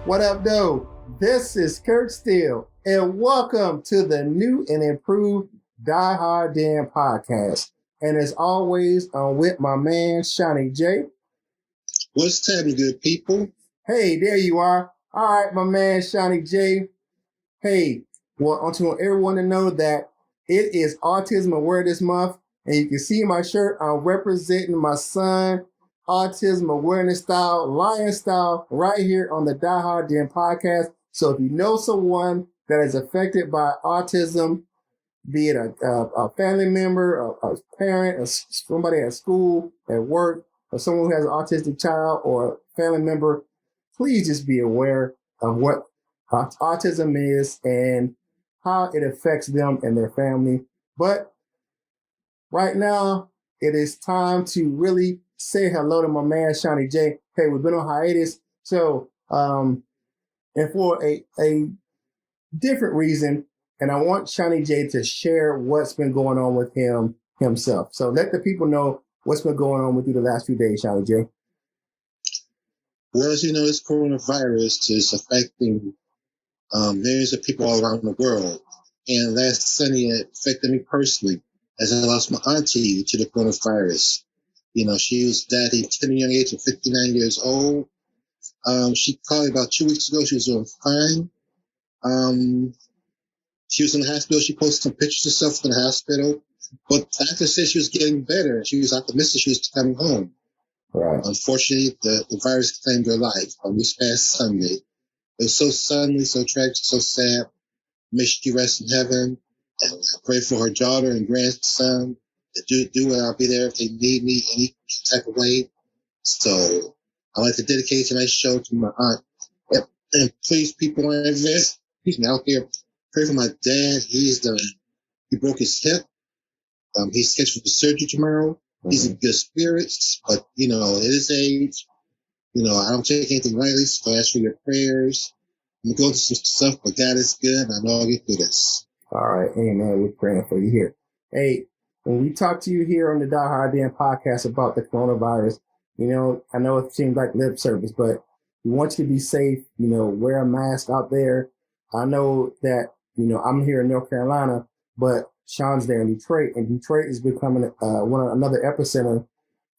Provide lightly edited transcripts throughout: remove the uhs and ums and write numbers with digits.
What up, though? This is Kurt Steele, and welcome to the new and improved Die Hard Den podcast. And as always, I'm with my man, Seany J. What's happening, good people? Hey, there you are. All right, my man, Seany J. Hey, well, I want everyone to know that it is Autism Awareness Month, and you can see my shirt. I'm representing my son, Autism Awareness Style, Lion Style, right here on the Die Hard Den podcast. So if you know someone that is affected by autism, be it a family member, a parent, somebody at school, at work, or someone who has an autistic child or a family member, please just be aware of what autism is and how it affects them and their family. But right now, it is time to really say hello to my man, Seany J. Hey, we've been on hiatus. So, and for a different reason, and I want Seany J to share what's been going on with himself. So let the people know what's been going on with you the last few days, Seany J. Well, as you know, this coronavirus is affecting millions of people all around the world. And last Sunday, it affected me personally as I lost my auntie to the coronavirus. You know, she was died at a tender young age of 59 years old. She called me about 2 weeks ago. She was doing fine. She was in the hospital. She posted some pictures of herself in the hospital. But the doctor said she was getting better. She was optimistic she was coming home. Right. Unfortunately, the virus claimed her life on this past Sunday. It was so suddenly, so tragic, so sad. May she rest in heaven. And I pray for her daughter and grandson. Do it. I'll be there if they need me any type of way. So I'd like to dedicate tonight's show to my aunt. And please, people out there, pray for my dad. He broke his hip. He's scheduled for surgery tomorrow. Mm-hmm. He's in good spirits, but you know, at his age, you know, I don't take anything lightly. So I ask for your prayers. I'm going through some stuff, but God is good. I know I'll get through this. All right, amen. We're praying for you here. Hey, when we talk to you here on the Die Hard Den podcast about the coronavirus, you know, I know it seems like lip service, but we want you to be safe. You know, wear a mask out there. I know that, you know, I'm here in North Carolina, but Sean's there in Detroit, and Detroit is becoming another epicenter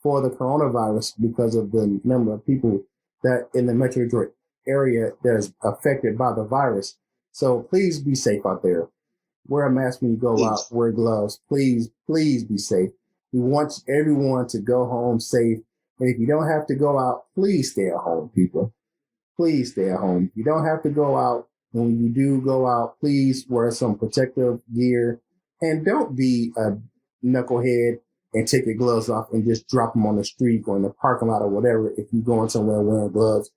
for the coronavirus because of the number of people that in the Metro Detroit area that's affected by the virus. So please be safe out there. Wear a mask when you go out. Wear gloves. Please, please be safe. We want everyone to go home safe. And if you don't have to go out, please stay at home, people. Please stay at home. If you don't have to go out, when you do go out, please wear some protective gear. And don't be a knucklehead and take your gloves off and just drop them on the street or in the parking lot or whatever if you're going somewhere wearing gloves.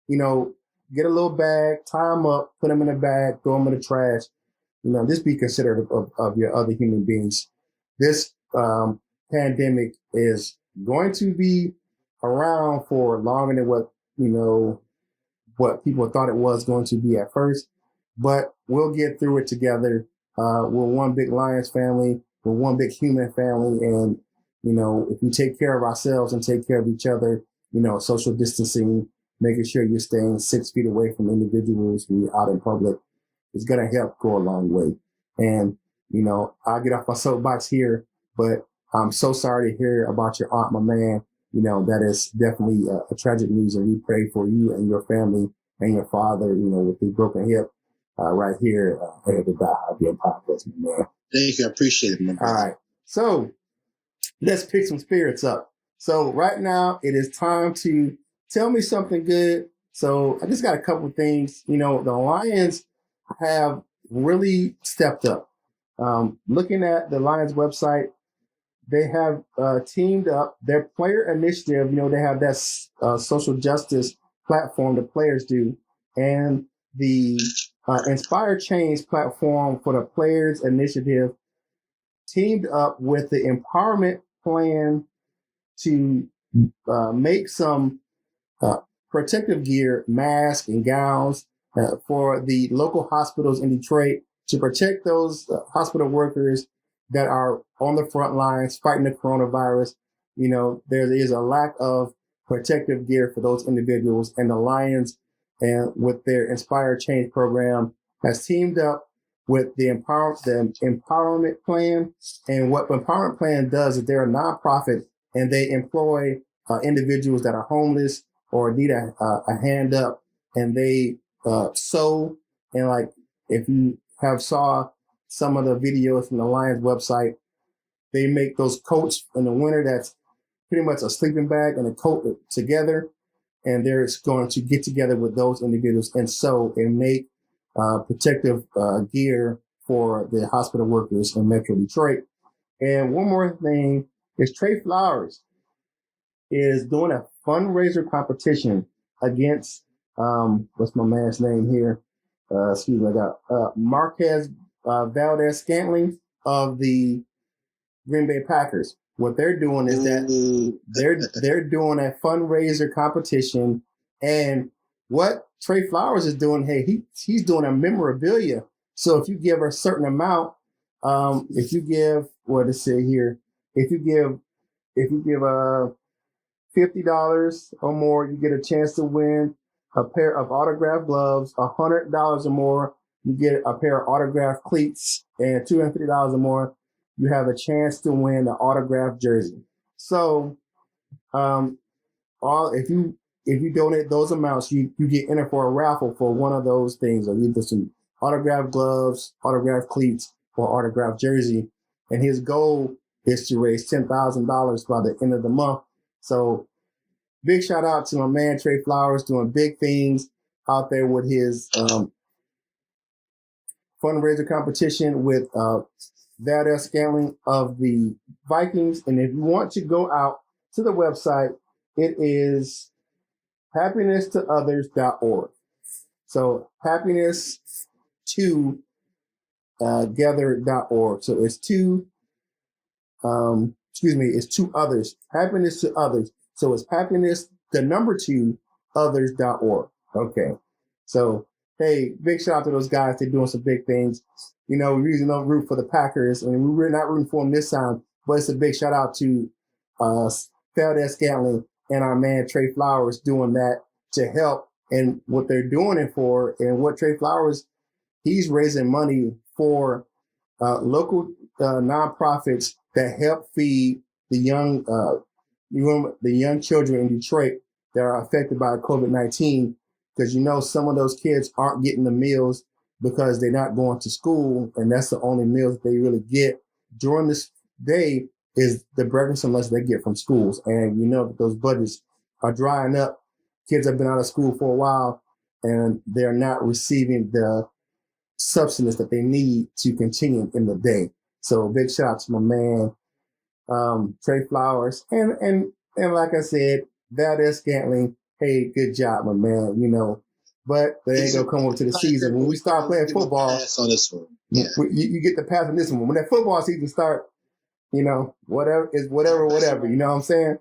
You know, get a little bag, tie them up, put them in a bag, throw them in the trash. You know, just be considerate of your other human beings. This pandemic is going to be around for longer than what people thought it was going to be at first. But we'll get through it together. We're one big Lions family. We're one big human family. And, you know, if we take care of ourselves and take care of each other, you know, social distancing, making sure you're staying 6 feet away from individuals when you're out in public, is going to help go a long way. And, you know, I'll get off my soapbox here, but I'm so sorry to hear about your aunt, my man. You know, that is definitely a tragic news, and we pray for you and your family and your father, you know, with his broken hip, right here at the Die Hard Den podcast, my man. Thank you. I appreciate it, man. All right. So let's pick some spirits up. So right now it is time to tell me something good. So I just got a couple of things. You know, the Lions have really stepped up. Looking at the Lions website, they have teamed up their player initiative. You know, they have that social justice platform the players do, and the Inspire Change platform for the players initiative teamed up with the empowerment plan to make some protective gear, masks and gowns for the local hospitals in Detroit to protect those hospital workers that are on the front lines fighting the coronavirus. You know, there is a lack of protective gear for those individuals, and the Lions and with their Inspire Change program has teamed up with the Empowerment Plan. And what the Empowerment Plan does is they're a nonprofit and they employ individuals that are homeless or need a hand up, and they sew. And like if you have saw some of the videos from the Lions website, they make those coats in the winter that's pretty much a sleeping bag and a coat together. And they're going to get together with those individuals and sew and make protective gear for the hospital workers in Metro Detroit. And one more thing is Trey Flowers is doing a fundraiser competition against, what's my man's name here? Excuse me, I got Marquez Valdez Scantling of the Green Bay Packers. What they're doing is that they're doing a fundraiser competition, and what Trey Flowers is doing, hey, he's doing a memorabilia. So if you give a certain amount, if you give what to say here, if you give $50 or more, you get a chance to win a pair of autographed gloves. $100 or more, you get a pair of autographed cleats, and $250 or more, you have a chance to win the autographed jersey. So, if you donate those amounts, you get entered for a raffle for one of those things, or either some autographed gloves, autographed cleats, or autographed jersey. And his goal is to raise $10,000 by the end of the month. So, big shout out to my man Trey Flowers doing big things out there with his fundraiser competition with Valdez Scantling of the Vikings. And if you want to go out to the website, it is happiness2others.org. So happiness to gather.org. So it's it's to others. Happiness to others. So it's happiness, the number 2, others.org. Okay. So, hey, big shout out to those guys. They're doing some big things. You know, we usually don't root for the Packers, and we're not rooting for them this time, but it's a big shout out to Valdez Scantling and our man Trey Flowers doing that to help, and what they're doing it for, and what Trey Flowers, he's raising money for local nonprofits that help feed the young children in Detroit that are affected by COVID-19, because some of those kids aren't getting the meals because they're not going to school, and that's the only meals they really get during this day is the breakfast and lunch they get from schools. And that those budgets are drying up. Kids have been out of school for a while, and they're not receiving the substance that they need to continue in the day. So big shout out to my man Trey Flowers, and like I said, Valdez Scantling. Hey, good job, my man. But they ain't gonna come over to the season when we start playing football. Pass on this one. Yeah, you get the pass on this one. When that football season start, whatever. You know what I'm saying?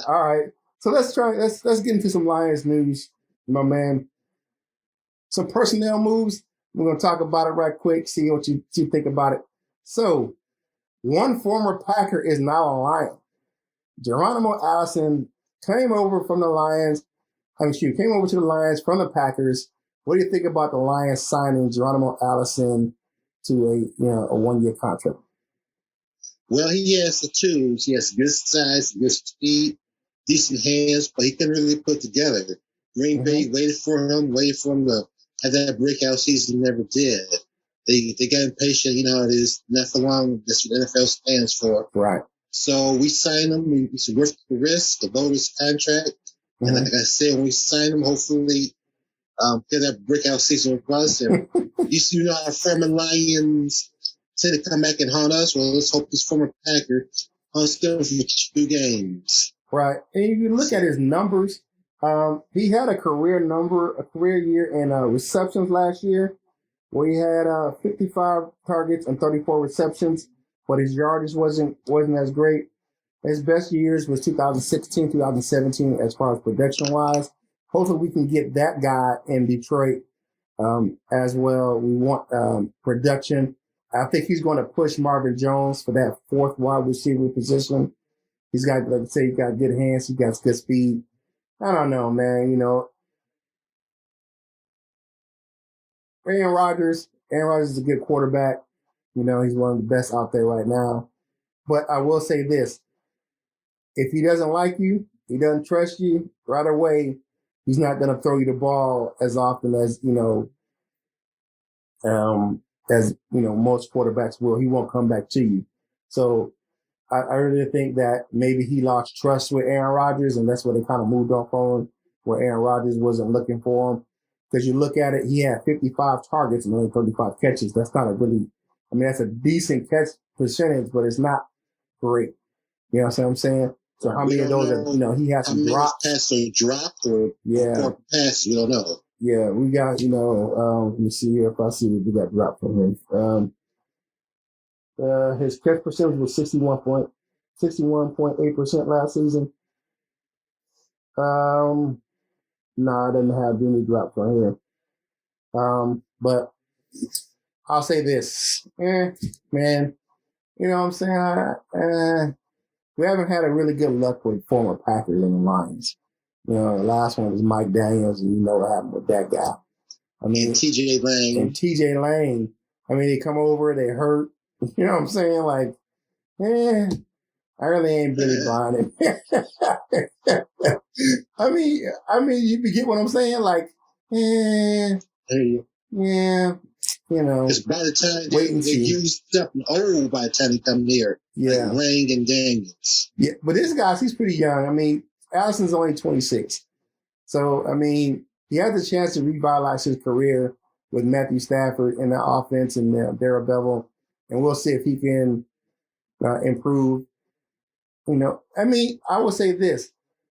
All right. So let's get into some Lions news, my man. Some personnel moves. We're gonna talk about it right quick. See what you think about it. So, one former Packer is now a Lion. Geronimo Allison came over to the Lions from the Packers. What do you think about the Lions signing Geronimo Allison to a 1-year contract? Well, he has the tools. He has good size, good speed, decent hands, but he couldn't really put together. Green Bay waited for him to have that breakout season. He never did. They got impatient. You know, it is not for long. That's what NFL stands for. Right. So we signed him. We worth the risk, the bonus contract. And like I said, when we sign him, hopefully get that breakout season with us. And our former Lions tend to come back and haunt us. Well, let's hope this former Packer hunts them for 2 games. Right. And if you look at his numbers, he had a career year in receptions last year, where he had 55 targets and 34 receptions, but his yardage wasn't as great. His best years was 2016, 2017 as far as production-wise. Hopefully we can get that guy in Detroit as well. We want production. I think he's going to push Marvin Jones for that 4th wide receiver position. He's got, like I say, he's got good hands. He's got good speed. I don't know, man. Aaron Rodgers is a good quarterback. You know, he's one of the best out there right now. But I will say this. If he doesn't like you, he doesn't trust you right away, he's not going to throw you the ball as often as, most quarterbacks will. He won't come back to you. So I really think that maybe he lost trust with Aaron Rodgers, and that's where they kind of moved off on, where Aaron Rodgers wasn't looking for him. Because you look at it, he had 55 targets and only 35 catches. That's not a really, that's a decent catch percentage, but it's not great. You know what I'm saying? So how many of those are, he has some drops. Passes are dropped or passes, we don't know. Yeah, we got, let me see here if I see if we got dropped from him. His catch percentage was 61.8% last season. No, I didn't have any drops on here. But I'll say this, man, you know what I'm saying? We haven't had a really good luck with former Packers in the Lions. The last one was Mike Daniels, and you know what happened with that guy. And TJ Lang. They come over, they hurt. You know what I'm saying? Like, I really ain't Billy buying it. You get what I'm saying? Like, yeah. Because by the time they used something old by the time they come near, like Lang and Daniels. Yeah, but this guy's, he's pretty young. Allison's only 26. So, he has the chance to revitalize his career with Matthew Stafford in the offense and Darrell Bevel. And we'll see if he can improve. I will say this.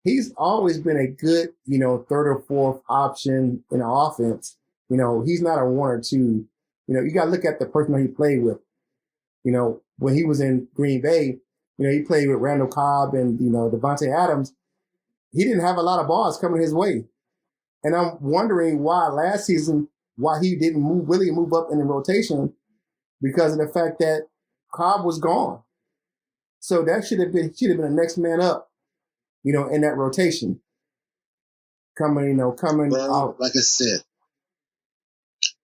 He's always been a good, third or fourth option in the offense. He's not a one or two. You got to look at the person he played with. When he was in Green Bay, he played with Randall Cobb and, Devontae Adams. He didn't have a lot of balls coming his way. And I'm wondering why last season, why he didn't really move up in the rotation, because of the fact that Cobb was gone. So that should have been the next man up, in that rotation. Coming out. Like I said,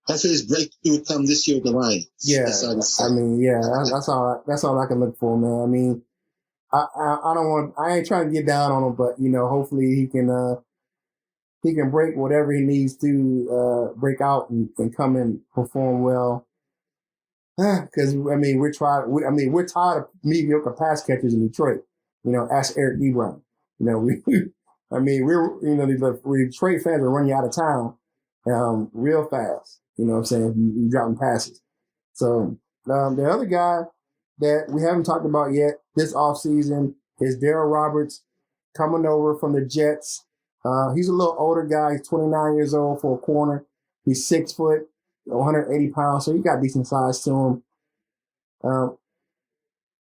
hopefully his breakthrough will come this year with the Lions. Yeah, that's all. That's all I can look for, man. I ain't trying to get down on him, but hopefully he can break whatever he needs to break out and come and perform well. Because we're tired of mediocre pass catchers in Detroit. Ask Eric Ebron. The Detroit fans will run you out of town real fast. You know what I'm saying? You dropping passes. So the other guy that we haven't talked about yet this offseason is Darryl Roberts, coming over from the Jets. He's a little older guy. He's 29 years old for a corner. He's 6 foot, 180 pounds, so he got decent size to him.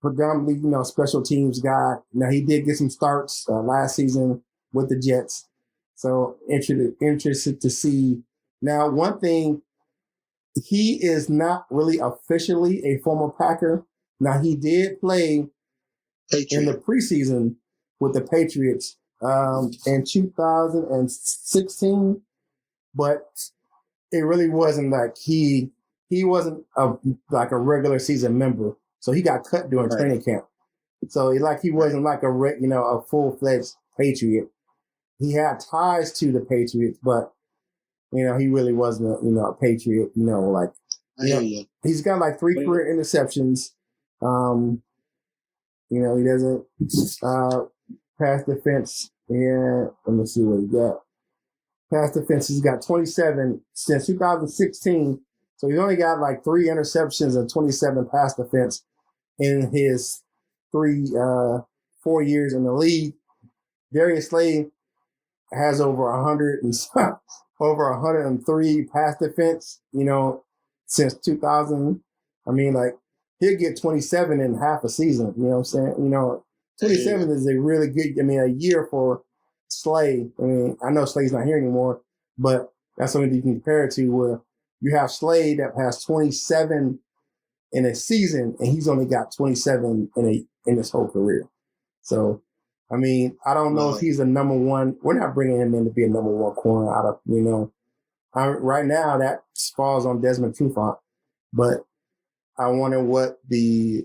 Predominantly, special teams guy. Now, he did get some starts last season with the Jets. So interested to see. Now, one thing, he is not really officially a former Packer. Now, he did play in the preseason with the Patriots in 2016, but it really wasn't like he wasn't a regular season member. So he got cut during training camp. So he wasn't like a full-fledged Patriot. He had ties to the Patriots, but he really wasn't a Patriot. He's got like 3 career interceptions. He doesn't pass defense. Yeah, let me see what he got. Pass defense, he's got 27 since 2016. So he's only got like 3 interceptions and 27 pass defense in his 4 years in the league. Darius Slay has over 103 pass defense, since 2000. He'll get 27 in half a season. You know what I'm saying? 27 is a really good, a year for Slay. I know Slay's not here anymore, but that's something you can compare it to, where you have Slay that has 27 in a season, and he's only got 27 in his whole career. So, I don't know if he's a number one. We're not bringing him in to be a number one corner out of, Right now that falls on Desmond Trufant, but I wonder what the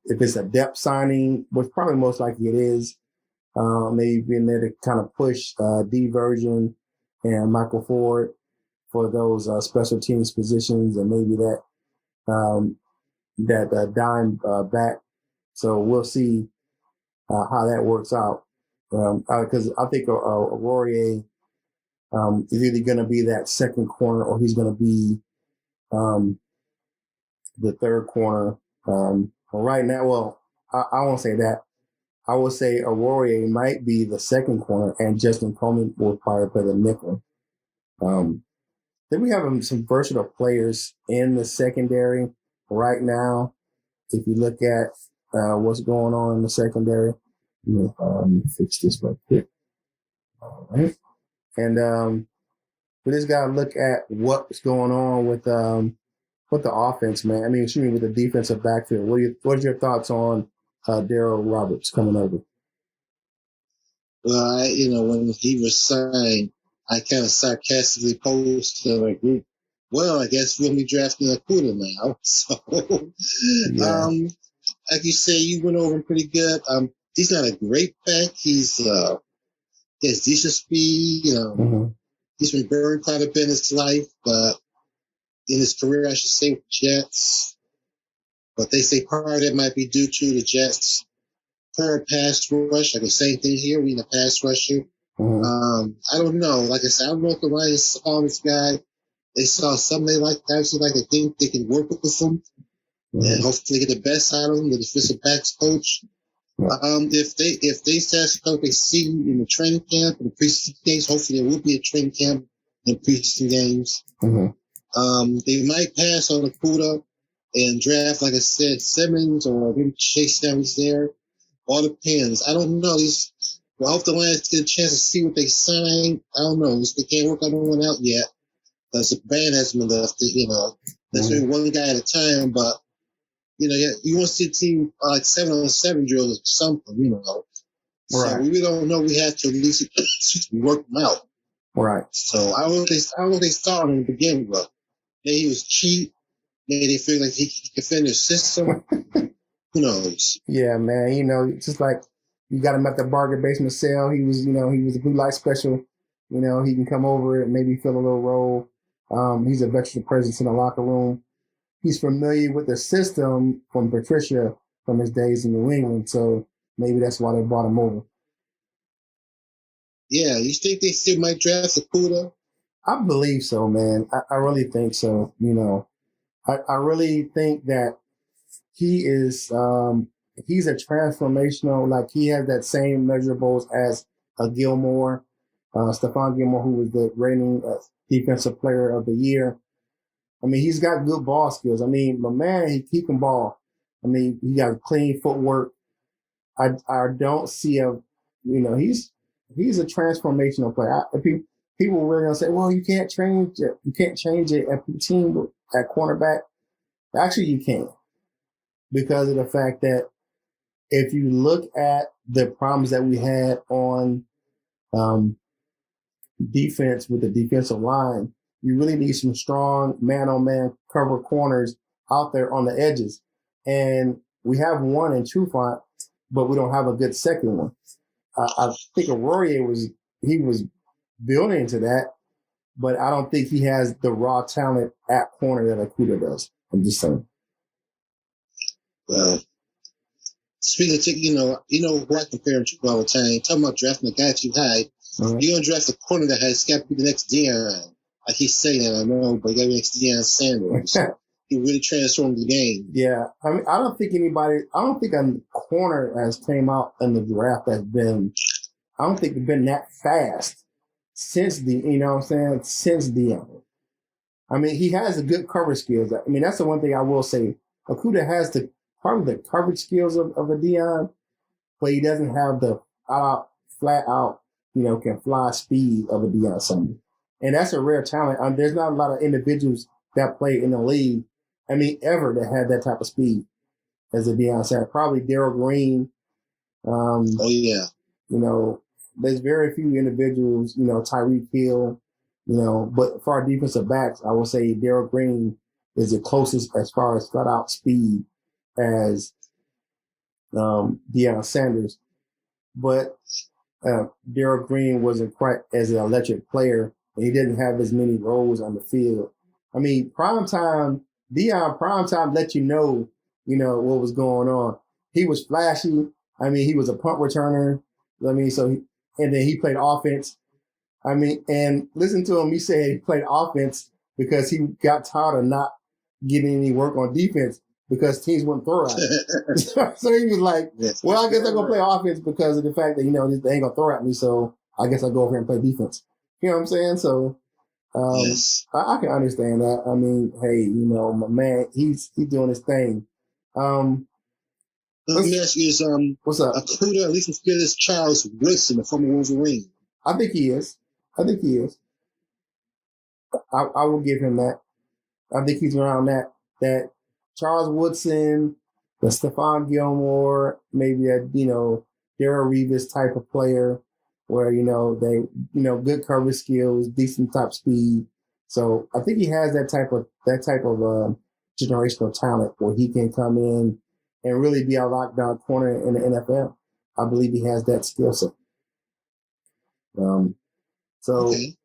if it's a depth signing, which probably most likely it is. Maybe being there to kind of push D version and Michael Ford for those special teams positions, and maybe that dime back. So we'll see how that works out. Because I think Aurier is either going to be that second corner or he's going to be the third corner. Right now, well, I won't say that. I would say Aurier might be the second corner, and Justin Coleman will probably play the nickel. Then we have some versatile players in the secondary right now. If you look at what's going on in the secondary, fix this real quick. All right. And we just got to look at what's going on with the offense, man. I mean, excuse me, with the defensive backfield. What's your thoughts on Darryl Roberts coming over? Well, when he was signed, I kind of sarcastically posed to my group, well, I guess we'll be drafting Akuda now. So, Yeah. Like you say, you went over him pretty good. He's not a great back. He has decent speed. He's been burned quite a bit in his life, but in his career, I should say, with Jets. But they say part of it might be due to the Jets' poor pass rush. Like the same thing here, we need a pass rusher. I don't know. Like I said, I don't know if the Lions saw this guy. They saw something they like. Actually, like they think they can work with him and hopefully get the best out of him. The defensive backs coach. If they said something they see in the training camp and the preseason games, hopefully there will be a training camp in preseason games. They might pass on Akuda and draft, like I said, Simmons or maybe Chase Down's there. All depends. I don't know. I hope the Lions get a chance to see what they signed. I don't know. They can't work on one out yet. Because the band hasn't been left, That's maybe one guy at a time, but, you want to see a team like 7-on-7 drills or something, Right. So we don't know. We have to at least work them out. Right. So I don't know if they started him to begin with. Maybe he was cheap. Maybe they feel like he could defend their system. Who knows? Yeah, man. Just like you got him at the bargain basement sale. He was a blue light special. He can come over and maybe fill a little role. He's a veteran presence in the locker room. He's familiar with the system from Patricia from his days in New England. So maybe that's why they brought him over. Yeah, you think they still might draft Akuda? I believe so, man. I really think so. I really think that he is he's a transformational, like he has that same measurables as a Gilmore, Stephon Gilmore, who was the reigning defensive player of the year. I mean, he's got good ball skills. I mean, my man, he can ball. I mean, he got clean footwork. I don't see he's a transformational player. People really gonna say, well, you can't change it. You can't change it at team at cornerback. Actually, you can, because of the fact that if you look at the problems that we had on defense with the defensive line, you really need some strong man-on-man cover corners out there on the edges. And we have one in Trufant, but we don't have a good second one. I think Aurier was building into that, but I don't think he has the raw talent at corner that Akuda does. I'm just saying. Well, speaking of, who I compare him to all the time, talking about drafting a guy too high, you're going to draft a corner that has got to be the next Deion. I keep saying that, I know, but you got to be next Deion Sanders. He really transformed the game. Yeah. I mean, I don't think a corner has came out in the draft I don't think it's been that fast since since Deion. I mean, he has the good coverage skills. I mean, that's the one thing I will say. Akuda has probably the coverage skills of a Deion, but he doesn't have the flat out, can fly speed of a Deion Sanders. And that's a rare talent. There's not a lot of individuals that play in the league, ever that had that type of speed as a Deion Sanders. Probably Darryl Green. Oh, yeah. There's very few individuals, Tyreek Hill, But for our defensive backs, I would say Darrell Green is the closest as far as flat out speed as Deion Sanders. But Darrell Green wasn't quite as an electric player, and he didn't have as many roles on the field. I mean, Deion primetime let you know what was going on. He was flashy. I mean, he was a punt returner. I mean, and then he played offense. I mean, and listen to him. He said he played offense because he got tired of not getting any work on defense because teams wouldn't throw at him. So he was like, well, I guess I'm going to play offense because of the fact that, they ain't going to throw at me. So I guess I'll go over here and play defense. You know what I'm saying? So Yes. I can understand that. I mean, hey, my man, he's doing his thing. Let me ask you this, what's up? Akuda, at least as good as Charles Woodson, the former Wolverine. I think he is. I will give him that. I think he's around that Charles Woodson, the Stephon Gilmore, maybe a Darrell Revis type of player where they good coverage skills, decent top speed. So I think he has that type of generational talent where he can come in and really be a lockdown corner in the NFL. I believe he has that skill set. Okay.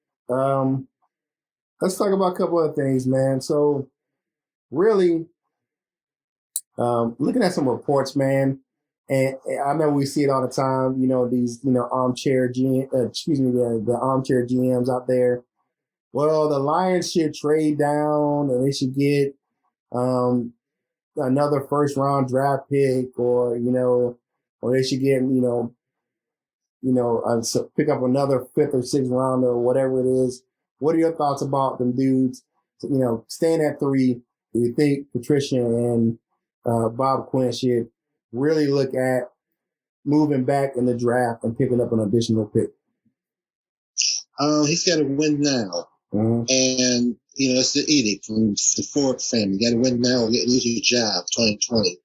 Let's talk about a couple other things, man. So really, looking at some reports, man, and I know we see it all the time, these, armchair the armchair GMs out there. Well, the Lions should trade down and they should get, another first round draft pick or they should get, pick up another fifth or sixth rounder or whatever it is. What are your thoughts about them dudes, staying at 3? Do you think Patricia and Bob Quinn should really look at moving back in the draft and picking up an additional pick? He's got to win now. Mm-hmm. And, it's the edict from the Ford family. You got to win now or lose your job, 2020.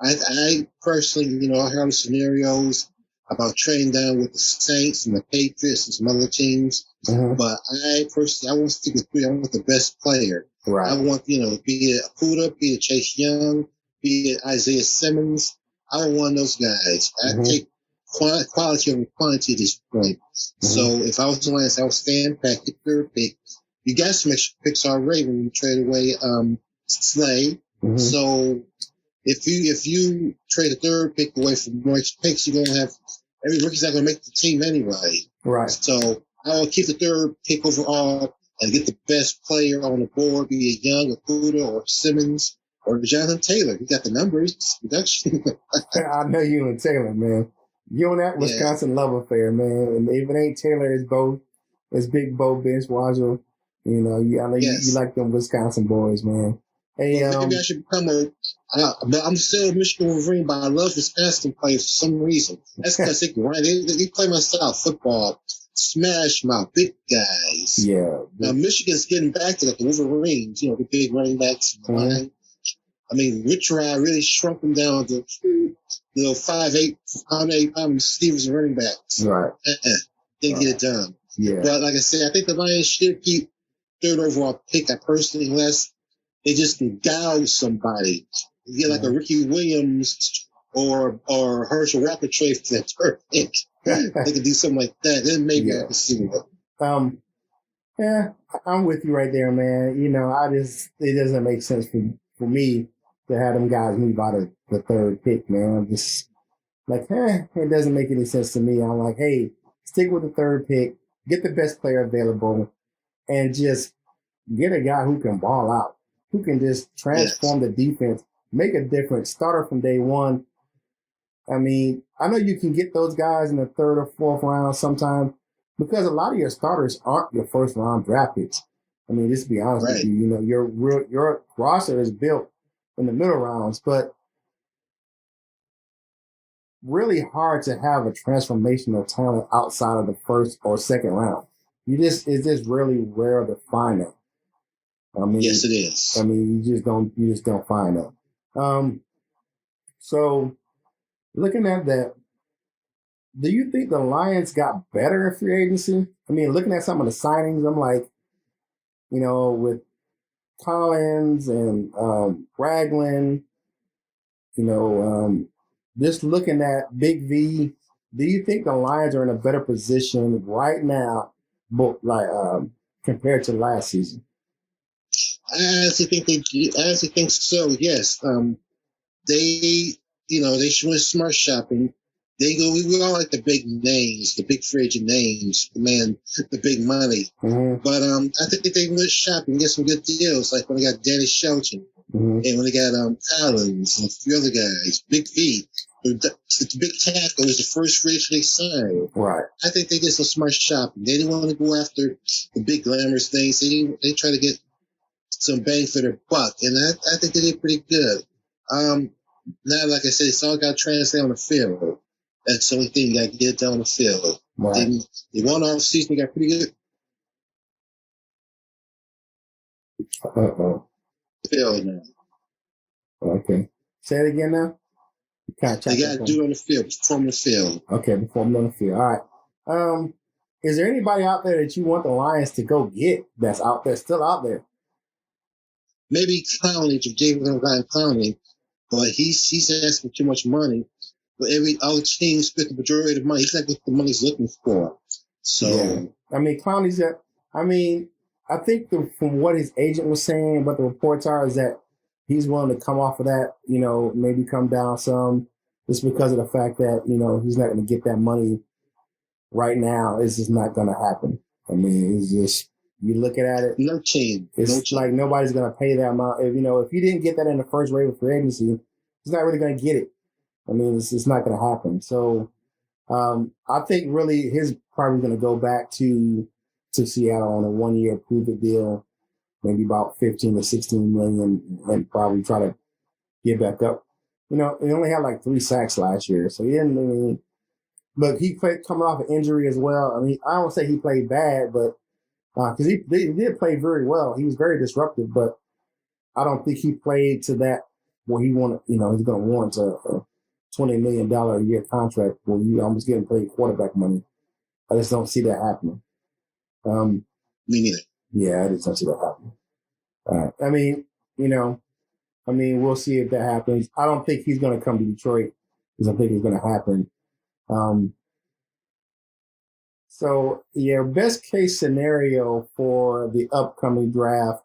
I personally, I heard scenarios about trading down with the Saints and the Patriots and some other teams. Mm-hmm. But I personally, I want to stick with 3. I want the best player. Right. I want, be it Akuda, be it Chase Young, be it Isaiah Simmons. I don't want those guys. Mm-hmm. I take quality over quantity at this point. Mm-hmm. So if I was the Lions, I would stand back at 3rd pick. You got some extra picks already when you trade away Slay. Mm-hmm. So if you trade a 3rd pick away from more picks, you're gonna have every rookie's not gonna make the team anyway. Right. So I will keep the 3rd pick overall and get the best player on the board, be it Young, Akuda, or Simmons, or Jonathan Taylor. He got the numbers, production. I know you and Taylor, man. You and that Wisconsin love affair, man. And if it ain't Taylor, it's Bo. It's Big Bo Benchwaddle. I know you like them Wisconsin boys, man. Hey, maybe I should become but I'm still a Michigan Wolverine, but I love Wisconsin players for some reason. That's because they can run. They play my style football. Smash my big guys. Yeah. Now Michigan's getting back to the Wolverines, the big running backs. Mm-hmm. I mean, Rich Rod really shrunk them down to 5'8", 108 pound Stevens running backs. Right. Didn't get it done. Yeah. But like I said, I think the Lions should keep 3rd overall pick. I personally, unless they just can gouge somebody, get like a Ricky Williams or Herschel Walker trade for that 3rd pick. They could do something like that. Then maybe I can see it. Yeah, I'm with you right there, man. It doesn't make sense for me to have them guys move out of the 3rd pick, man. I'm just like, it doesn't make any sense to me. I'm like, hey, stick with the 3rd pick, get the best player available, and just get a guy who can ball out, who can just transform the defense, make a difference, starter from day one. I mean, I know you can get those guys in the 3rd or 4th round sometimes because a lot of your starters aren't your 1st round draft picks. I mean, just to be honest with you, your roster is built in the middle rounds, but really hard to have a transformational talent outside of the 1st or 2nd round. It's just really rare to find that. I mean, yes, it is. I mean, you just don't find that. So looking at that, do you think the Lions got better in free agency? I mean, looking at some of the signings, I'm like, with Collins and Ragland, just looking at Big V, do you think the Lions are in a better position right now, compared to last season? I honestly think so. Yes. They, they went smart shopping. We all like the big names, the big free agent names, the big money. Mm-hmm. But I think they went shopping, get some good deals, like when they got Danny Shelton, and when they got Collins and a few other guys, Big V. The big tackle was the first free agent they signed. Right. I think they did some smart shopping. They didn't want to go after the big glamorous things. They try to get some bang for their buck, and I think they did pretty good. Now, like I said, it's all got to translate on the field. That's the only thing you got to get done on the field. Right. They won off season. They got pretty good field now. Okay. Say it again now. They got to do it on the field, perform on the field. Okay, perform on the field. All right. Is there anybody out there that you want the Lions to go get that's out there, still out there? Maybe Clowney, David Clowney, but he's asking too much money. But every other team spent the majority of the money. He's not what the money's looking for. So yeah. I mean, Clowney's at. I mean, I think from what his agent was saying, what the reports are, is that he's willing to come off of that. Maybe come down some, just because of the fact that he's not going to get that money right now. It's just not going to happen. I mean, it's just. You looking at it, no team. It's like nobody's going to pay that amount. If you didn't get that in the first wave of free agency, he's not really going to get it. I mean, it's not going to happen. So I think really he's probably going to go back to Seattle on a 1-year prove-it deal, maybe about 15 to 16 million, and probably try to get back up. He only had like 3 sacks last year, so he didn't really. But he played coming off an injury as well. I mean, I don't say he played bad, but because he did play very well. He was very disruptive, but I don't think he played to that where he wanted, he's going to want a $20 million a year contract where you almost getting paid quarterback money. I just don't see that happening. Me neither. Yeah, I just don't see that happening. All right. I mean, we'll see if that happens. I don't think he's going to come to Detroit because I think it's going to happen. So, yeah, best case scenario for the upcoming draft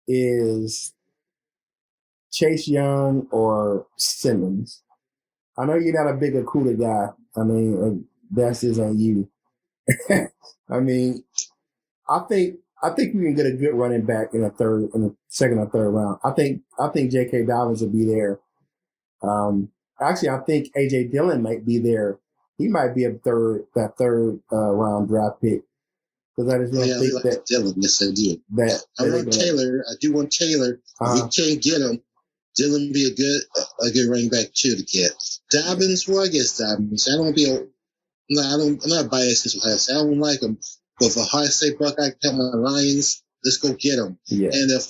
is Chase Young or Simmons. I know you're not a big Akuda guy. I mean, that's just on you. I mean, I think we can get a good running back in the second or third round. I think J.K. Dobbins will be there. Actually, I think A.J. Dillon might be there. He might be third round draft pick. Because I just don't think that Dillon. Yes, I do. I want Taylor. I do want Taylor. If we can't get him, Dillon be a good running back too to get. Dobbins, well, I guess Dobbins. I don't be I'm not biased against Ohio State. I don't like him. But if Ohio State Buckeye can help my Lions, let's go get him. Yeah. And if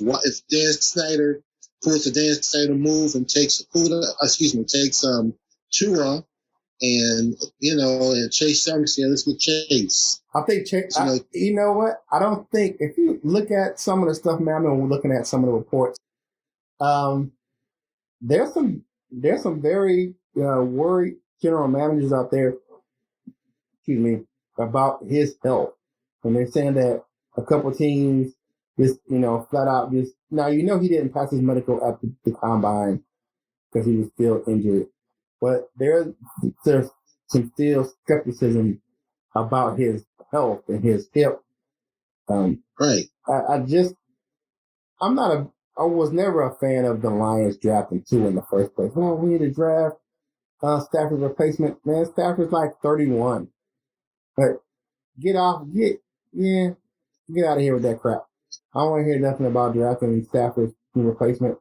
Dan Snyder pulls the Dan Snyder move and takes Tua and Chase Young, let's get Chase. I think Chase. You know what? I don't think if you look at some of the stuff, man. I mean, we're looking at some of the reports. There's some very worried general managers out there. Excuse me, about his health, and they're saying that a couple teams just flat out just now. He didn't pass his medical at the combine because he was still injured, but there's some still skepticism about his health and his hip. Right. I was never a fan of the Lions drafting 2 in the first place. Oh, we need to draft Stafford's replacement. Man, Stafford's like 31. But get out of here with that crap. I don't want to hear nothing about drafting Stafford's replacement.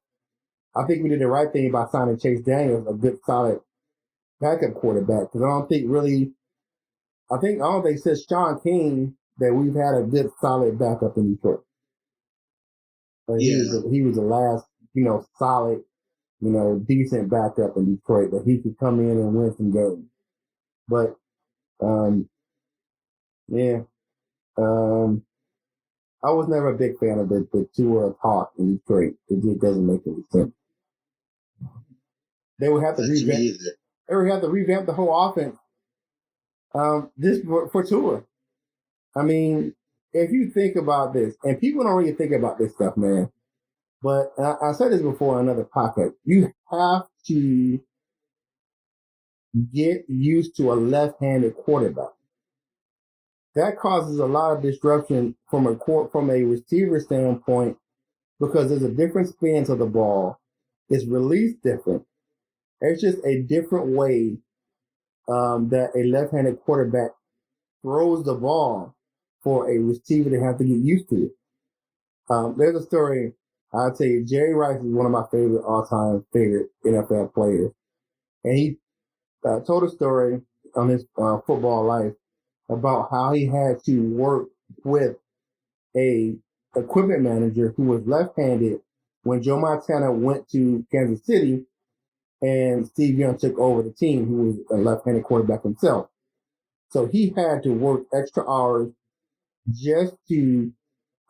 I think we did the right thing by signing Chase Daniels, a good, solid backup quarterback. Because I don't think since Sean King that we've had a good, solid backup in Detroit. He was the last, solid, decent backup in Detroit that he could come in and win some games. But, yeah. I was never a big fan of the Tua talk in Detroit. It just doesn't make any sense. They would have to revamp. They would have to revamp the whole offense. Just for Tua. I mean, if you think about this, and people don't really think about this stuff, man. But I said this before on another podcast. You have to get used to a left-handed quarterback. That causes a lot of disruption from a receiver standpoint because there's a different spin to the ball. It's released different. It's just a different way that a left-handed quarterback throws the ball for a receiver to have to get used to it. There's a story I'll tell you. Jerry Rice is one of my all-time favorite NFL players, and he told a story on his football life about how he had to work with a equipment manager who was left-handed when Joe Montana went to Kansas City and Steve Young took over the team, who was a left-handed quarterback himself. So he had to work extra hours just to,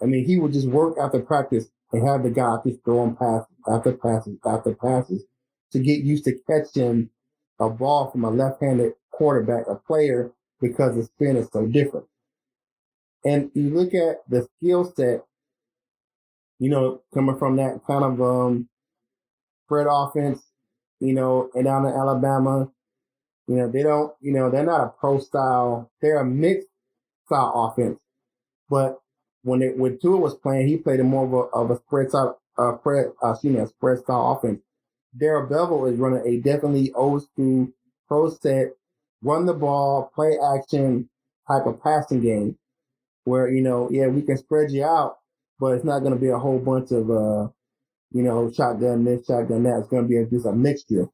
he would just work after practice and have the guy just throw him passes after passes to get used to catching a ball from a left-handed quarterback, a player, because the spin is so different. And you look at the skill set, coming from that kind of spread offense, and down in Alabama, they don't, they're not a pro style, they're a mixed style offense. But when Tua was playing, he played more of a spread style, spread style offense. Darrell Bevel is running a definitely old school pro set, run the ball, play action type of passing game where, we can spread you out, but it's not going to be a whole bunch of, shotgun this, shotgun that. It's going to be just a mixture.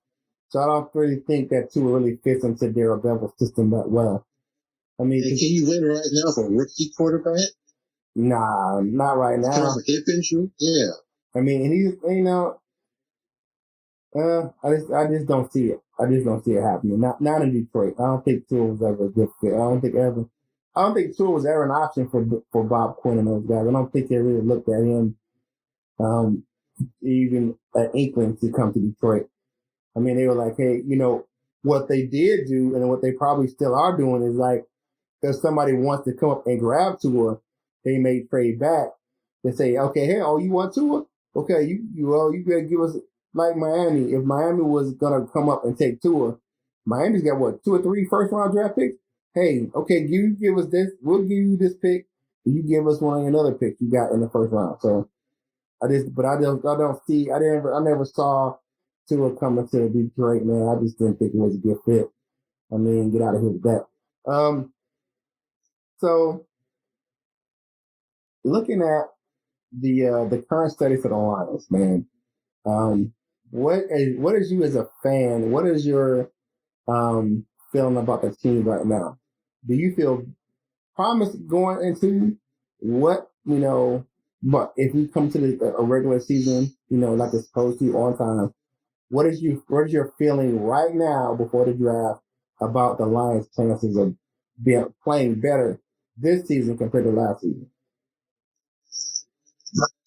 So I don't really think that Tua really fits into Darrell Bevel's system that well. Can you win right now for a rookie quarterback? Nah, not right now. Coming for hip injury? Yeah. He's, I just don't see it. I just don't see it happening. Not in Detroit. I don't think Tua was ever a good fit. I don't think Tua was ever an option for Bob Quinn and those guys. I don't think they really looked at him, even an inkling to come to Detroit. They were like, hey, what they did do and what they probably still are doing is like, if somebody wants to come up and grab Tua, they may trade back. They say, okay, hey, you want Tua? Okay, you better give us like Miami. If Miami was gonna come up and take Tua, Miami's got what, 2 or 3 first-round draft picks? Hey, okay, you give us this, we'll give you this pick, and you give us one of another picks you got in the first round. So I never saw Tua coming to Detroit, man. I just didn't think it was a good fit. Get out of here with that. So looking at the current status of the Lions, man, what is you as a fan? What is your feeling about the team right now? Do you feel promised going into what But if we come to a regular season, like it's supposed to on time, what is your feeling right now before the draft about the Lions' chances of playing better this season compared to last season?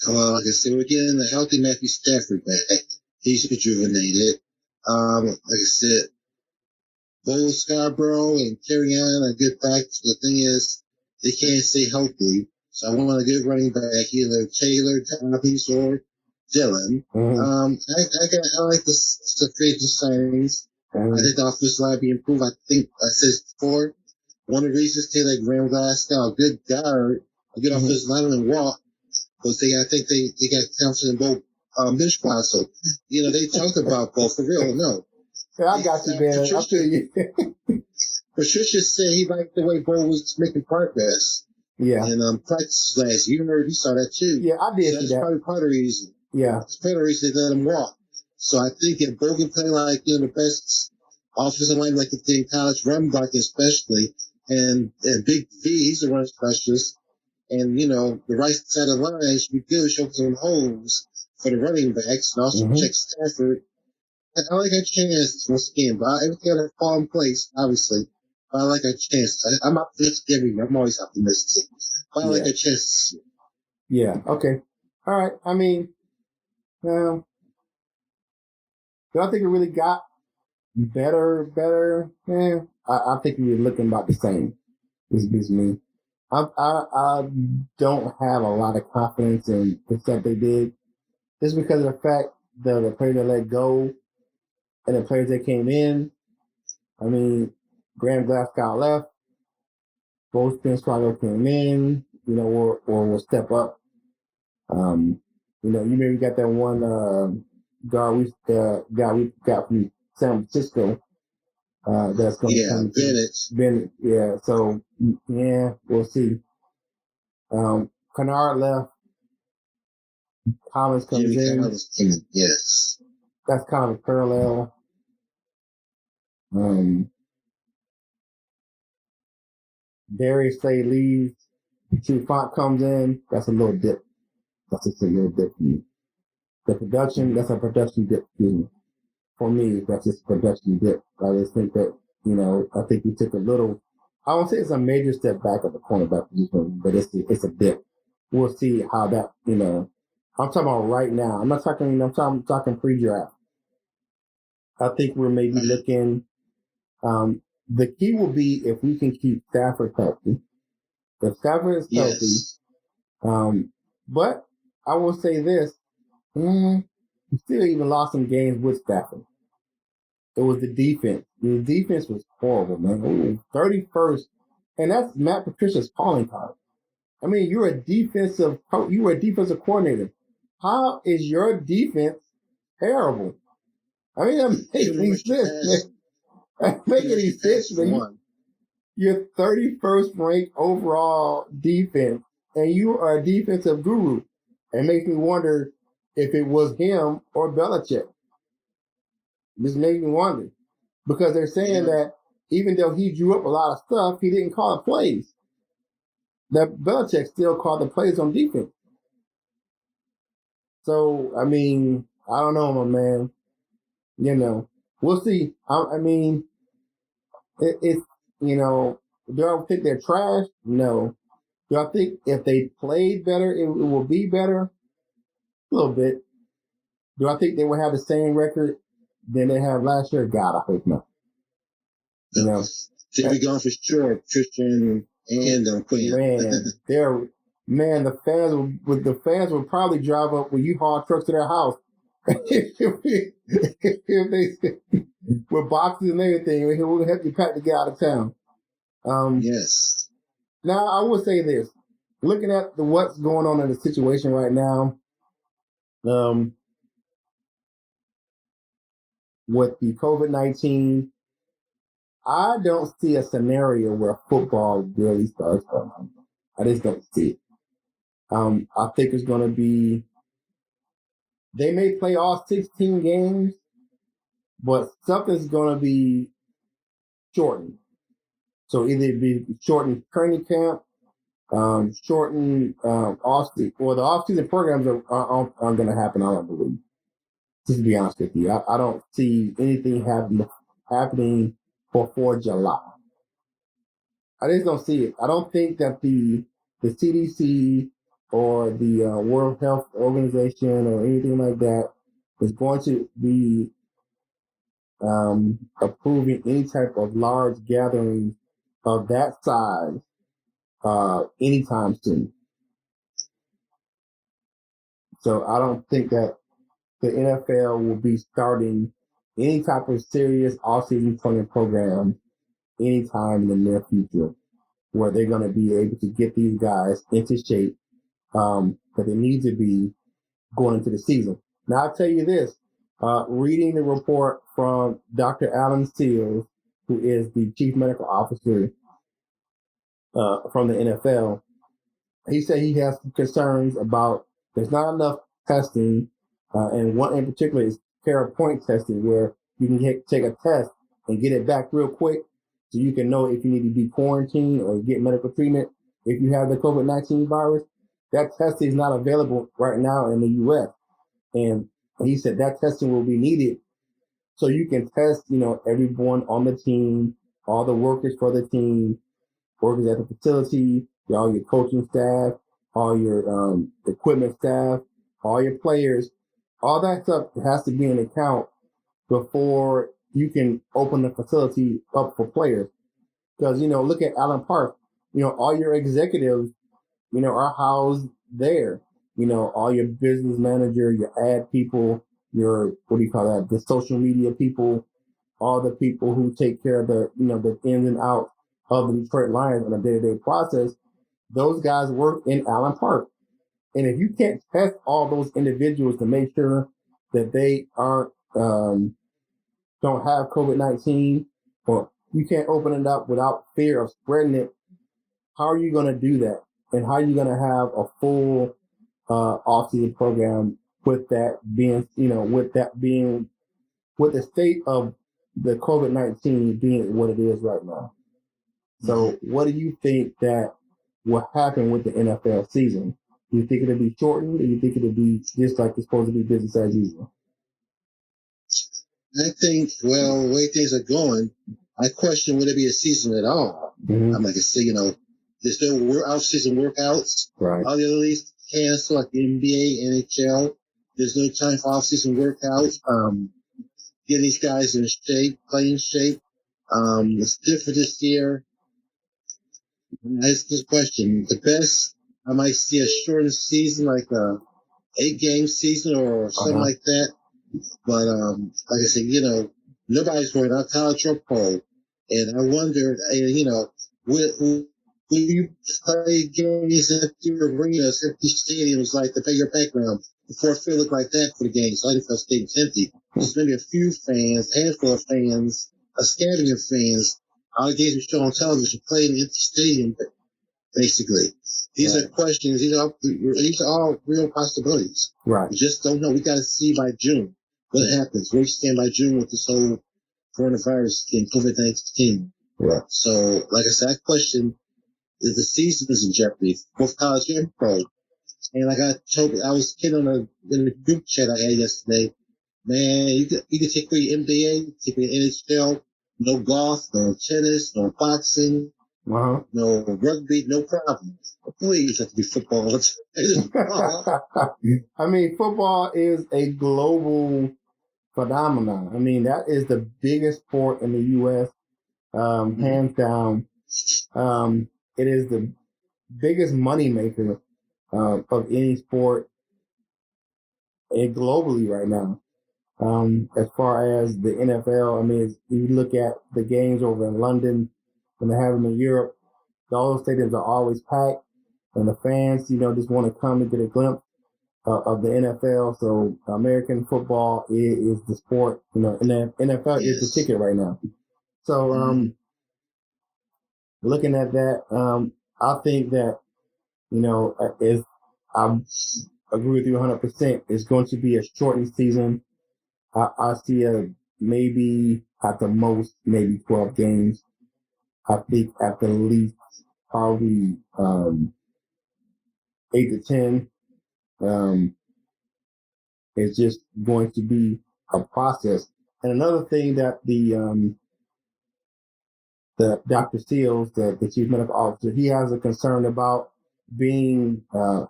Well, like I said, we're getting a healthy Matthew Stafford back. He's rejuvenated. Like I said, Bo Scarborough and Carry On are good backs. The thing is, they can't stay healthy. So I want a good running back, either Taylor, Thomas, or Dylan. Mm-hmm. I like the free signings. Mm-hmm. I think the offensive line be improved. I think I said before, one of the reasons Taylor Graham Glasgow, a good guard, a good offensive lineman, walk. Because I think they got confidence in both bench spots. So, they talked about both for real. No. Yeah, I got you, man. I feel you. Patricia said he liked the way Bo was making progress. Yeah. And practice last year, you saw that too. Yeah, I did so see that's that. probably part of the reason. Yeah. That's part of the reason they let him walk. So I think if Bo can play like, the best offensive line like he did in college, run block especially, and Big V, he's a run specialist. And, the right side of the line should be good, show some holes for the running backs, and also check Stafford. I like our chances once again, but everything got to fall in place, obviously. But I like our chances. I'm optimistic every year. I'm always optimistic. But I like our chances. Yeah. Okay. All right. I mean, um, do I think it really got better? Yeah. I think we're looking about the same. This is me. I don't have a lot of confidence in the stuff they did, just because of the fact that the players that let go and the players that came in. I mean, Graham Glasgow left. Both Spence came in, or will step up. Um, you maybe got that one guy we got from San Francisco that's going to Yeah, come to Bennett. Bennett. Yeah, so yeah, we'll see. Kennard left. Collins comes Jimmy in. Collins. Yes. That's kind of a parallel. Darius Slay leaves. Font comes in. That's a little dip. That's just a little dip for me. The production, that's a production dip. For me, that's just a production dip. I just think that, I think we took a little, I won't say it's a major step back at the cornerback position, but it's a dip. We'll see how that, I'm talking about right now. I'm talking pre-draft. I think we're maybe looking, the key will be if we can keep Stafford healthy. If Stafford is healthy, Yes. But I will say this, we still even lost some games with Stafford. It was the defense. The defense was horrible, man. Ooh, 31st, and that's Matt Patricia's calling card. I mean, you were a defensive coordinator. How is your defense terrible? I mean, that makes any sense, man. That makes any sense, man. You're 31st ranked overall defense, and you are a defensive guru. It makes me wonder if it was him or Belichick. This makes me wonder. Because they're saying that even though he drew up a lot of stuff, he didn't call the plays. That Belichick still called the plays on defense. So, I mean, I don't know, my man. We'll see. I mean, it's, do I think they're trash? No. Do I think if they played better, it will be better? A little bit. Do I think they will have the same record than they have last year? God, I hope not. They'll be gone for sure, Christian and Quinn. The fans will probably drive up with U-Haul trucks to their house if they with boxes and everything. We'll help you pack to get out of town. Yes. Now I will say this: looking at what's going on in the situation right now, with the COVID-19. I don't see a scenario where football really starts on. I just don't see it. I think it's going to be, they may play all 16 games, but something's going to be shortened. So either it be shortened training camp, shortened off-season, or the off-season programs are going to happen, I don't believe. Just to be honest with you, I don't see anything happening before July. I just don't see it. I don't think that the CDC or the World Health Organization or anything like that is going to be approving any type of large gathering of that size anytime soon. So I don't think that the NFL will be starting any type of serious off-season training program anytime in the near future, where they're going to be able to get these guys into shape that they need to be going into the season. Now, I'll tell you this, reading the report from Dr. Alan Seals, who is the chief medical officer from the NFL, he said he has concerns about there's not enough testing, and one in particular is point testing, where you can take a test and get it back real quick so you can know if you need to be quarantined or get medical treatment if you have the COVID-19 virus. That testing is not available right now in the U.S. And he said that testing will be needed so you can test, everyone on the team, all the workers for the team, workers at the facility, all your coaching staff, all your equipment staff, all your players, all that stuff has to be in account before you can open the facility up for players. Because, look at Allen Park. All your executives, are housed there. All your business manager, your ad people, your, what do you call that? The social media people, all the people who take care of the, the ins and outs of the Detroit Lions on a day-to-day process. Those guys work in Allen Park. And if you can't test all those individuals to make sure that they aren't, don't have COVID-19, or you can't open it up without fear of spreading it, how are you going to do that? And how are you going to have a full off-season program with that being, with the state of the COVID-19 being what it is right now? So what do you think that will happen with the NFL season? Do you think it'll be shortened, or do you think it'll be just like it's supposed to be business as usual? I think, well, the way things are going, I question would it be a season at all. Mm-hmm. I'm like I say, there's no off-season workouts. Right. All the other leagues cancel, like the NBA, NHL. There's no time for off-season workouts. Getting these guys in shape, playing shape. It's different this year. That's the question. The best, I might see a shortened season, like a 8-game season or something like that. But like I said, nobody's worried about college or pro. And I wonder, will you play games in empty arenas, empty stadiums like the bigger background before it look like that for the games? So I NFL Stadium's empty. Just maybe a few fans, a handful of fans, a scattering of fans. All the games we show on television play in an empty stadium, basically. These are questions, these are all real possibilities. Right. We just don't know. We got to see by June what happens. Where we stand by June with this whole coronavirus thing, COVID-19. Right. So, like I said, I question if the season is in jeopardy, both college and pro. And like I was kidding in the group chat I had yesterday. Man, you could take away NBA, take away NHL, no golf, no tennis, no boxing, no rugby, no problem. Please, let it be football. I mean, football is a global phenomenon. I mean, that is the biggest sport in the U.S., hands down. It is the biggest moneymaker of any sport globally right now. As far as the NFL, I mean, you look at the games over in London, when they have them in Europe, all those stadiums are always packed, and the fans, just want to come and get a glimpse of the NFL. So American football is the sport, and the NFL is the ticket right now. So, looking at that, I think that, I agree with you 100%. It's going to be a shortened season. I see maybe at the most, maybe 12 games. I think at the least, probably 8 to 10. It's just going to be a process. And another thing that the Dr. Seals, the chief medical officer, he has a concern about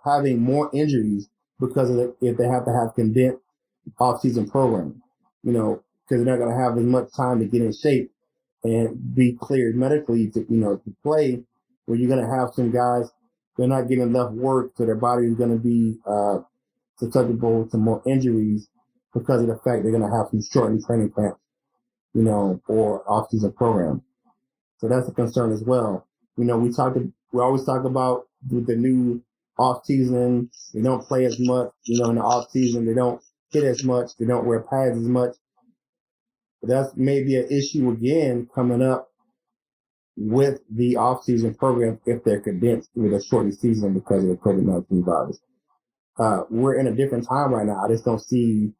having more injuries because if they have to have condensed off-season program, because they're not going to have as much time to get in shape and be cleared medically to play, where you're going to have some guys, they're not getting enough work, so their body is going to be susceptible to more injuries because of the fact they're going to have some shortened training camps, or off-season programs. So that's a concern as well. We always talk about the new off-season. They don't play as much, in the off-season. They don't hit as much. They don't wear pads as much. But that's maybe an issue again coming up with the off-season program if they're condensed with a shortened season because of the COVID-19 virus. We're in a different time right now. I just don't see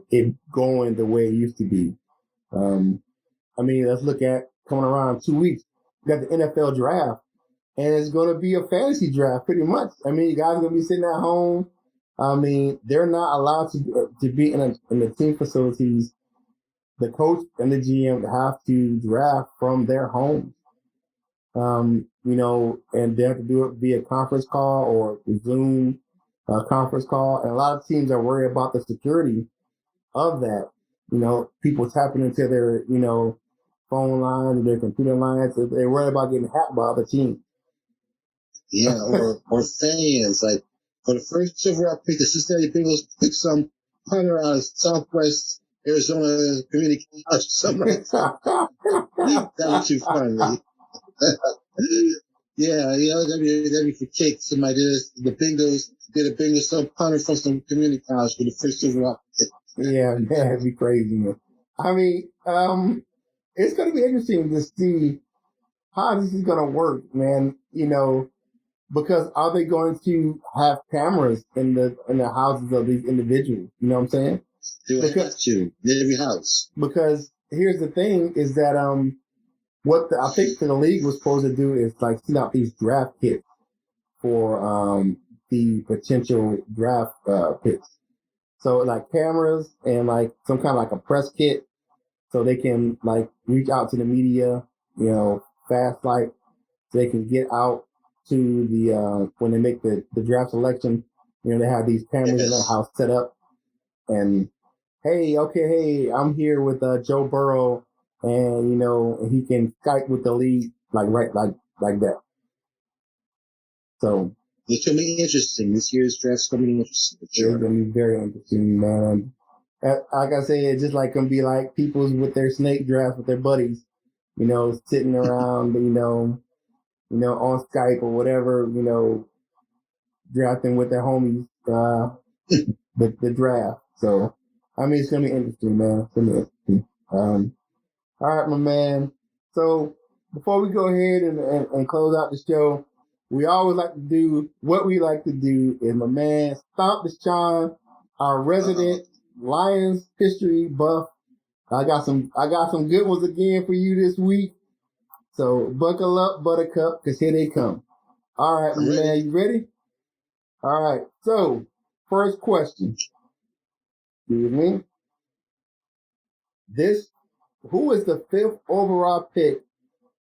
it going the way it used to be. I mean, let's look at coming around 2 weeks. We got the NFL draft, and it's going to be a fantasy draft pretty much. I mean, you guys are going to be sitting at home. I mean, they're not allowed to be in the team facilities. The coach and the GM have to draft from their homes. and they have to do it via conference call or Zoom conference call. And a lot of teams are worried about the security of that. People tapping into their, phone lines, their computer lines. They're worried about getting hacked by other teams. Yeah, or fans. Like, for the first overall pick, the Cincinnati Bengals picked some punter out of Southwest Arizona Community College or something like that. That was too funny. Yeah, that'd be for kicks. Somebody the Bengals some punter from some community college for the first overall pick. Yeah, man, that'd be crazy, man. I mean, it's going to be interesting to see how this is going to work, man. Because are they going to have cameras in the houses of these individuals? You know what I'm saying? They have to in every house. Because here's the thing: is that what I think the league was supposed to do is like send out these draft kits for the potential draft picks. So like cameras and like some kind of like a press kit, so they can like reach out to the media, fast like so they can get out to the when they make the draft selection. They have these cameras in their house set up, and hey, I'm here with Joe Burrow, and he can Skype with the league like that. So it's gonna be interesting. This year's draft's gonna be interesting. Sure. It's gonna be very interesting, man. Like I say, it's just like gonna be like people's with their snake draft with their buddies, sitting around, on Skype or whatever, drafting with their homies, the draft. So, I mean, it's gonna be interesting, man. It's gonna be interesting. All right, my man. So before we go ahead and close out the show, we always like to do what we like to do. Is my man Stump Sean, our resident Lions history buff. I got some good ones again for you this week. So buckle up, Buttercup, because here they come. All right, man, you ready? All right. So first question. Excuse me. Who is the 5th overall pick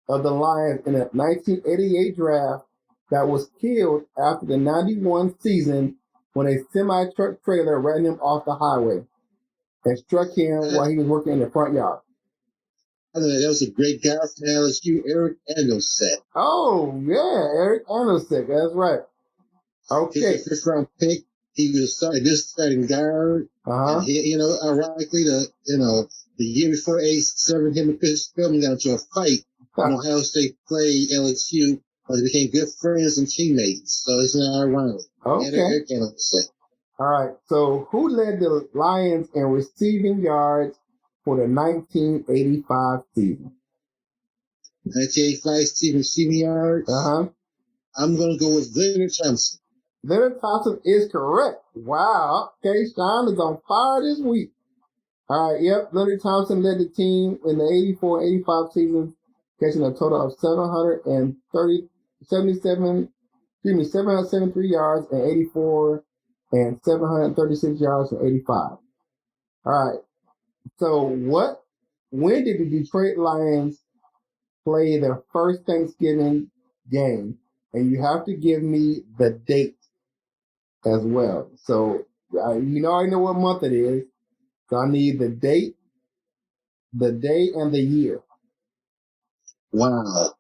of the Lions in the 1988 draft that was killed after the 91 season when a semi-truck trailer ran him off the highway and struck him while he was working in the front yard? That was a great guy from LSU, Eric Anderson. Oh, yeah, Eric Anderson. That's right. Okay. He's a 5th-round pick. He was starting guard. Uh-huh. And he, ironically, the year before '87, him and Chris Philbin got into a fight when Ohio State played LSU. They became good friends and teammates. So it's not ironic. Okay. Eric Anderson. All right. So who led the Lions in receiving yards for the 1985 season? 1985 season receiving yards? Uh-huh. I'm going to go with Leonard Thompson. Leonard Thompson is correct. Wow. Okay, Sean is on fire this week. All right, yep. Leonard Thompson led the team in the 84-85 season, catching a total of 773 yards in 84 and 736 yards in 85. All right. So when did the Detroit Lions play their first Thanksgiving game? And you have to give me the date as well. So you already know what month it is. So I need the date, the day, and the year. Wow.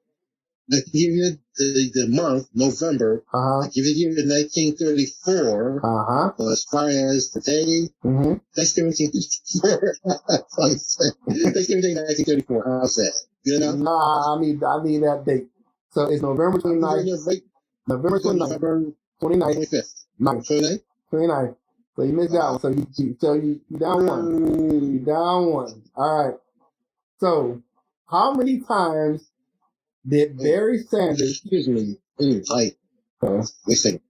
I give you the month, November. Uh-huh. I give you the year 1934. Uh-huh. But as far as the day, Thanksgiving 1934. Thanksgiving Day 1934. How's that? Good enough? Nah, I need that date. So it's November 29th. November 29th. 25th. 29th. So you missed that one. So you down one. You down one. All right. So how many times did Barry Sanders? Excuse me. Light. Listen.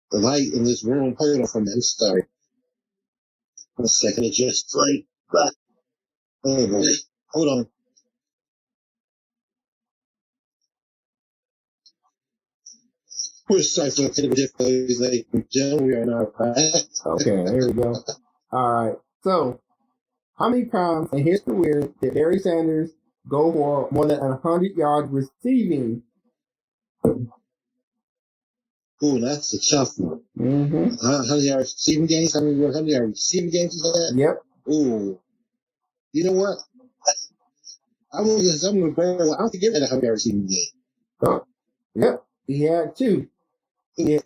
The light in this room. Hold on for a minute. Sorry. 1 second. It just like that. Oh boy. Hold on. We're sorry for the difficulties, ladies and gentlemen. We are now back. Okay, here we go. All right. So, how many times in his career did Barry Sanders go for more than 100 yards receiving Ooh, that's a tough one. Mm-hmm. How many are receiving games? How many are receiving games is that? Yep. Ooh, you know what? I'm gonna go. I don't think it had a receiving game. Oh, yep. He had two.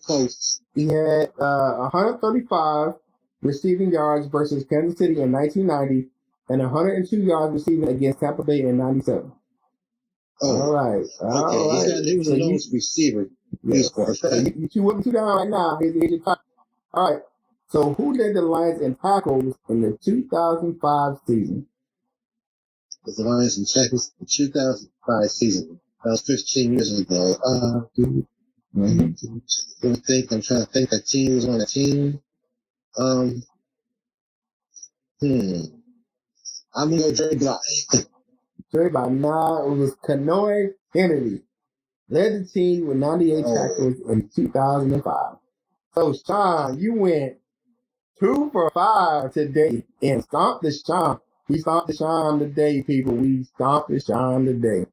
Close. He had 135 receiving yards versus Kansas City in 1990 and 102 yards receiving against Tampa Bay in 97. Oh, all right. Okay. He was a known receiver. Yes. So you two down right now. Here's your top. All right. So who led the Lions in tackles in the 2005 season? The Lions in tackles in 2005 season. That was 15 years ago. I'm trying to think that team was on the team. I'm gonna go Dre Bly. Dre Bly. Nah, it was Kanoe Kennedy. Led the team with 98 tackles in 2005. So Sean, you went 2 for 5 today and stomped the Sean. We stomped the Sean today, people. We stomped the Sean today.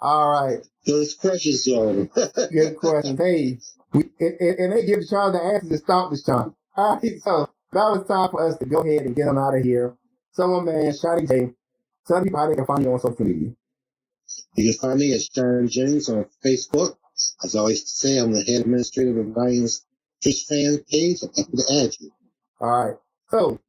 All right. Those questions, Joe. Good questions. Hey, and they give Sean the answer to stomp the Sean. All right, so that was time for us to go ahead and get him out of here. So, my man, Seany J, tell people how they can find you on social media. You can find me at Sean Jennings on Facebook. As I always say, I'm the head administrator of Lions Fish fan page. I'm happy to add you. All right. So,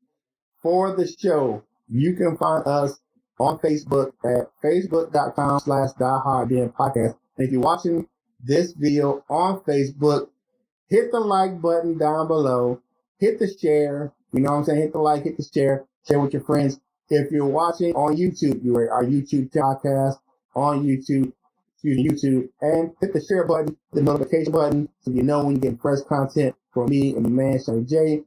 for the show, you can find us on Facebook at facebook.com/dieharddenpodcast. And if you're watching this video on Facebook, hit the like button down below. Hit the share. You know what I'm saying? Hit the like, hit the share. Share with your friends. If you're watching on YouTube, you are our YouTube podcast on YouTube. YouTube. And hit the share button, the notification button, so you know when you get fresh content from me and the man, Seany J.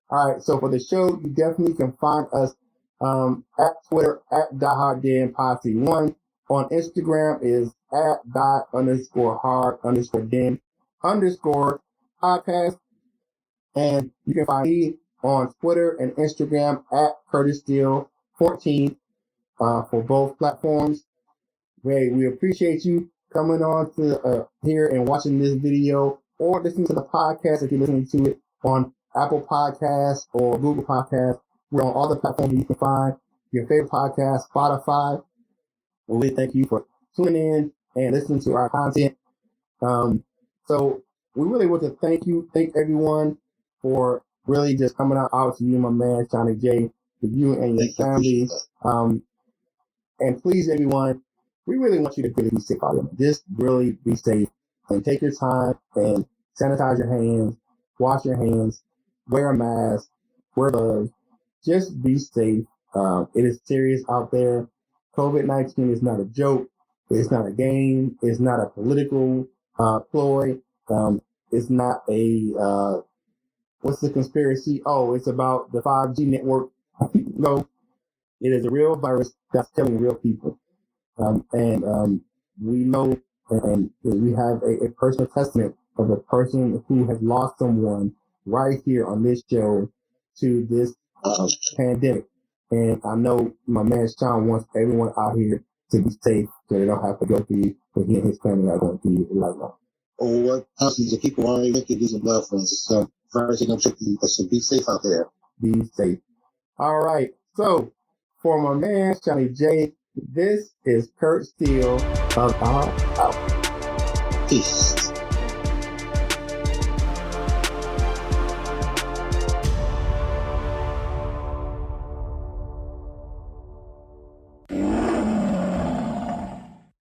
All right, so for the show, you definitely can find us at Twitter at DieHardDenPosse1. On Instagram is at die_hard_den_podcast. And you can find me on Twitter and Instagram at CurtisSteele14 for both platforms. We appreciate you coming on to here and watching this video or listening to the podcast if you're listening to it on Apple Podcasts or Google Podcasts. We're on all the platforms you can find your favorite podcast, Spotify. And we thank you for tuning in and listening to our content. So we really want to thank everyone for really just coming out to you, my man, Seany J, for you and your family. And please, everyone, we really want you to really be safe out there. Just really be safe and take your time and sanitize your hands, wash your hands, wear a mask, wear gloves. Just be safe. It is serious out there. COVID-19 is not a joke. It's not a game. It's not a political ploy. It's not a what's the conspiracy? Oh, it's about the 5G network. No, it is a real virus that's killing real people. And we know, and we have a personal testament of a person who has lost someone right here on this show to this pandemic. And I know my man Sean wants everyone out here to be safe so they don't have to go through what he and his family are going through right now. Or what thousands of people already went through losing loved ones. So virus ain't gonna people, so be safe out there. Be safe. All right. So for my man Seany J, this is Kurt Steele of Out. Peace.